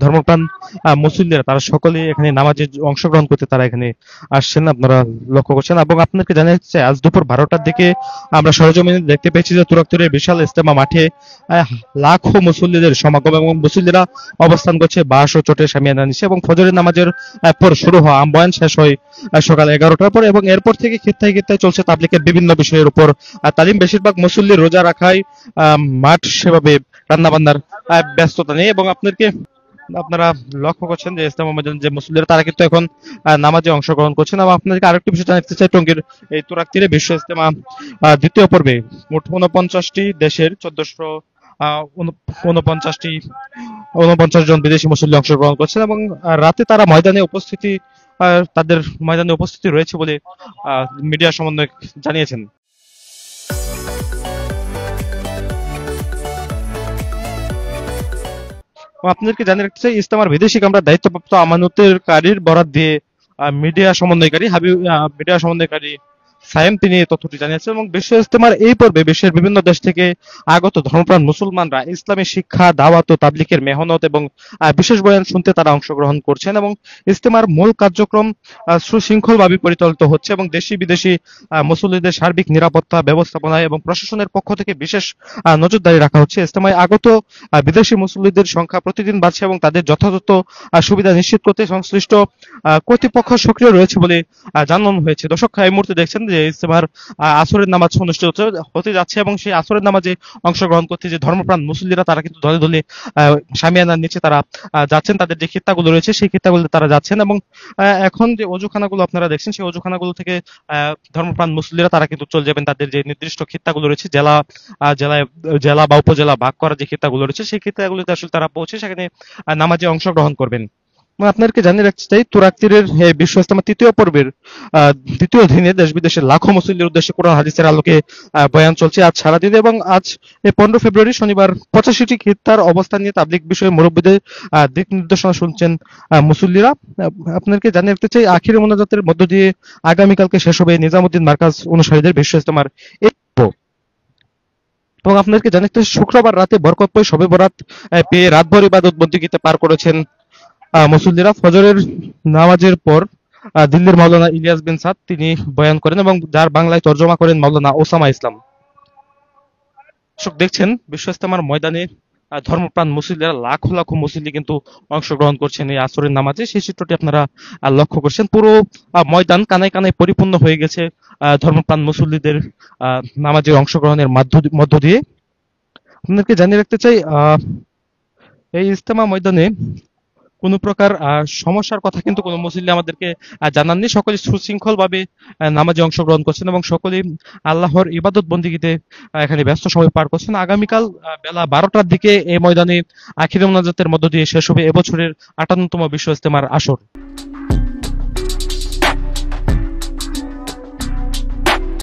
ধর্মপ্রাণ মুসল্লিরা তারা সকলেই এখানে নামাজে অংশগ্রহণ করতে তারা এখানে আসছেন, আপনারা লক্ষ্য করছেন। এবং আপনাকে জানা যাচ্ছে আজ দুপুর 12টার দিকে আমরা সরেজমিনে দেখতে পেয়েছি যে তুরাগতীরের বিশাল ইজতেমা মাঠে লাখো মুসল্লিদের সমাগম এবং মুসল্লিরা অবস্থান করছে বাঁশ ও চটে সামিয়ানা নিচ্ছে এবং ফজরের নামাজের পর শুরু হওয়া বয়ান শেষ হয় সকাল 11টার পর এবং এরপর থেকে খিত্তায় খিত্তায় চলছে তাবলিগের বিভিন্ন বিষয়ের উপর তালিম। বেশিরভাগ মুসল্লি রোজা রাখায় মাঠ সেভাবে রান্নাবান্নার ব্যস্ততা নেই এবং আপনারা লক্ষ্য করছেন যে ইসলাম ময়দানের যে মুসল্লিরা তারা কিন্তু এখন নামাজে অংশগ্রহণ করছেন। এবং আপনাদেরকে আরেকটি বিষয় জানাতে চাই, টঙ্গীর এই তুরাগ তীরে বিশ্ব ইজতেমা দ্বিতীয় পর্বে মোট 49টি দেশের 1449 জন বিদেশি মুসল্লি অংশগ্রহণ করছেন এবং রাতে তারা তাদের ময়দানে উপস্থিতি রয়েছে বলে মিডিয়া সমন্বয়ক জানিয়েছেন। আপনাদেরকে জানিয়ে রাখতে চাই, ইজতেমার বিদেশি কামরার দায়িত্বপ্রাপ্ত আমানতেরকারীর বরাত দিয়ে মিডিয়া সমন্বয়কারী সায়েম তিনি এই তথ্যটি জানিয়েছেন এবং বিশ্ব ইজতেমার এই পর্বে বিশ্বের বিভিন্ন দেশ থেকে আগত ধর্মপ্রাণ মুসলমানরা ইসলামী শিক্ষা, দাওয়াত ও তাবলিগের মেহনত এবং বিশেষ বয়ান শুনতে তারা অংশগ্রহণ করছেন এবং ইজতেমার মূল কার্যক্রম সুশৃঙ্খলভাবে পরিচালিত হচ্ছে এবং দেশি বিদেশি মুসল্লিদের সার্বিক নিরাপত্তা ব্যবস্থাপনায় এবং প্রশাসনের পক্ষ থেকে বিশেষ নজরদারি রাখা হচ্ছে। ইজতেমায় আগত বিদেশি মুসল্লিদের সংখ্যা প্রতিদিন বাড়ছে এবং তাদের যথাযথ সুবিধা নিশ্চিত করতে সংশ্লিষ্ট কর্তৃপক্ষ সক্রিয় রয়েছে বলে জানানো হয়েছে। দর্শক, এই মুহূর্তে দেখছেন যে ইজতেমার আসরের নামাজ অনুষ্ঠিত হতে যাচ্ছে এবং সেই আসরের নামাজে অংশগ্রহণ করতে যে ধর্মপ্রাণ মুসল্লিরা তারা কিন্তু দলে দলে শামিয়ানার নিচে তারা যাচ্ছেন, তাদের যে খিত্তাগুলো রয়েছে সেই খিত্তাগুলো তারা যাচ্ছেন এবং এখন যে অজুখানাগুলো আপনারা দেখছেন সেই অজুখানাগুলো থেকে ধর্মপ্রাণ মুসল্লিরা তারা কিন্তু চলে যাবেন তাদের যে নির্দিষ্ট খিত্তাগুলো রয়েছে, জেলা বা উপজেলা ভাগ করা যে খিত্তাগুলো রয়েছে সেই খিত্তাগুলোতে আসলে তারা পৌঁছে সেখানে নামাজে অংশগ্রহণ করবেন। আপনাদেরকে জানিয়ে রাখতে চাই, তুরাগ তীরের বিশ্ব ইজতেমা তৃতীয় পর্বের দ্বিতীয় দিনে দেশ বিদেশের লাখো মুসল্লির উদ্দেশ্যে কোরআন হাদিসের আলোকে বয়ান চলছে আজ সারাদিনে এবং আজ 15 ফেব্রুয়ারি শনিবার 85টি খিত্তার অবস্থান নিয়ে তাবলিগ বিষয়ে মুরব্বীদের দিক নির্দেশনা শুনছেন মুসল্লিরা। আপনাদেরকে জানিয়ে রাখতে চাই, আখিরি মোনাজাতের মধ্য দিয়ে আগামীকালকে শেষ হবে নিজামুদ্দিন মার্কাজ অনুসারীদের বিশ্ব ইজতেমার এবং আপনাদেরকে জানাতে শুক্রবার রাতে বরকতময় শবে বরাত পেয়ে রাতভর ইবাদত বন্দেগীতে পার করেছেন মুসল্লিরা। ফজরের নামাজের পর দিল্লির মাওলানা ইলিয়াস বিন সাদ তিনি বয়ান করেন এবং যার বাংলায় তর্জমা করেন মাওলানা ওসামা ইসলাম। দেখছেন বিশ্ব ইজতেমার ময়দানে ধর্মপ্রাণ মুসল্লিরা লাখো লাখো মুসল্লি কিন্তু অংশগ্রহণ করছেন এই আসরের নামাজে, সেই চিত্রটি আপনারা লক্ষ্য করছেন। পুরো ময়দান কানায় কানায় পরিপূর্ণ হয়ে গেছে ধর্মপ্রাণ মুসল্লিদের নামাজে অংশগ্রহণের মধ্য দিয়ে। আপনাদেরকে জানিয়ে রাখতে চাই, এই ইজতেমা ময়দানে কোনো প্রকার সমস্যার কথা কিন্তু কোনো মুসল্লি আমাদেরকে জানাননি। সকলে সুশৃঙ্খল ভাবে নামাজে অংশগ্রহণ করছেন এবং সকলেই আল্লাহর ইবাদত বন্দেগীতে এখানে ব্যস্ত সময় পার করছেন। আগামীকাল বেলা 12টার দিকে এই ময়দানে আখিরি মোনাজাতের মধ্য দিয়ে শেষ হবে এবছরের 58তম বিশ্ব ইজতেমার আসর।